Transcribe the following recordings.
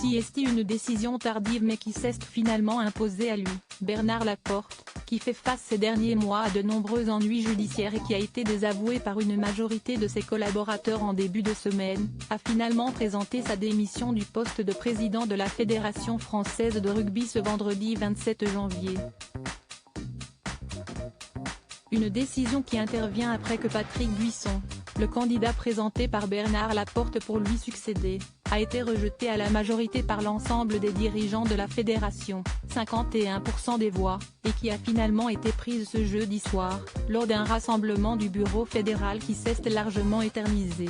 Si est une décision tardive mais qui s'est finalement imposée à lui, Bernard Laporte, qui fait face ces derniers mois à de nombreux ennuis judiciaires et qui a été désavoué par une majorité de ses collaborateurs en début de semaine, a finalement présenté sa démission du poste de président de la Fédération française de rugby ce vendredi 27 janvier. Une décision qui intervient après que Patrick Buisson, le candidat présenté par Bernard Laporte pour lui succéder, a été rejeté à la majorité par l'ensemble des dirigeants de la fédération, 51% des voix, et qui a finalement été prise ce jeudi soir, lors d'un rassemblement du bureau fédéral qui s'est largement éternisé.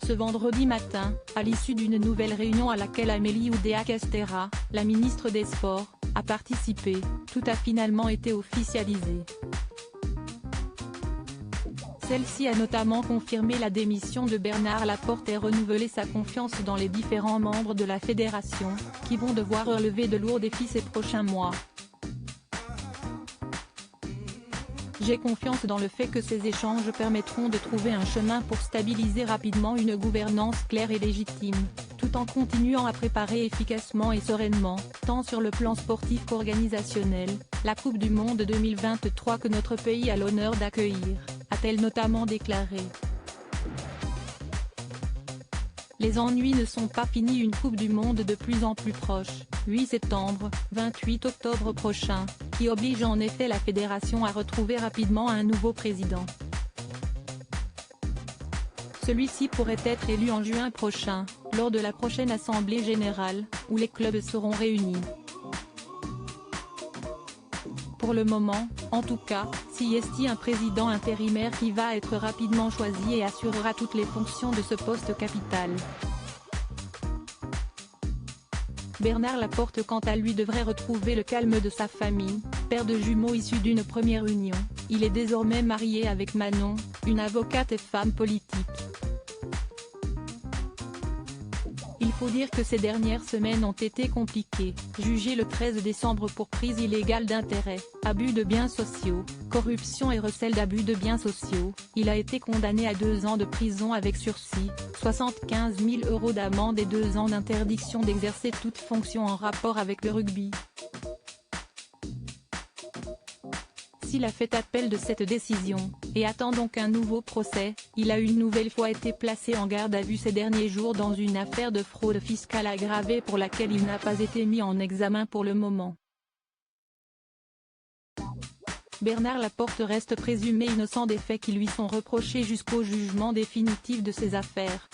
Ce vendredi matin, à l'issue d'une nouvelle réunion à laquelle Amélie Oudéa-Castéra, la ministre des Sports, a participé, tout a finalement été officialisé. Celle-ci a notamment confirmé la démission de Bernard Laporte et renouvelé sa confiance dans les différents membres de la fédération, qui vont devoir relever de lourds défis ces prochains mois. J'ai confiance dans le fait que ces échanges permettront de trouver un chemin pour stabiliser rapidement une gouvernance claire et légitime, tout en continuant à préparer efficacement et sereinement, tant sur le plan sportif qu'organisationnel, la Coupe du Monde 2023 que notre pays a l'honneur d'accueillir, a-t-elle notamment déclaré. Les ennuis ne sont pas finis, une Coupe du Monde de plus en plus proche, 8 septembre, 28 octobre prochain, qui oblige en effet la fédération à retrouver rapidement un nouveau président. Celui-ci pourrait être élu en juin prochain, lors de la prochaine assemblée générale, où les clubs seront réunis. Pour le moment, en tout cas, si est un président intérimaire qui va être rapidement choisi et assurera toutes les fonctions de ce poste capital. Bernard Laporte quant à lui devrait retrouver le calme de sa famille, père de jumeaux issus d'une première union, il est désormais marié avec Manon, une avocate et femme politique. Il faut dire que ces dernières semaines ont été compliquées, jugé le 13 décembre pour prise illégale d'intérêt, abus de biens sociaux, corruption et recel d'abus de biens sociaux, il a été condamné à 2 ans de prison avec sursis, 75 000 € d'amende et 2 ans d'interdiction d'exercer toute fonction en rapport avec le rugby. S'il a fait appel de cette décision, et attend donc un nouveau procès, il a une nouvelle fois été placé en garde à vue ces derniers jours dans une affaire de fraude fiscale aggravée pour laquelle il n'a pas été mis en examen pour le moment. Bernard Laporte reste présumé innocent des faits qui lui sont reprochés jusqu'au jugement définitif de ces affaires.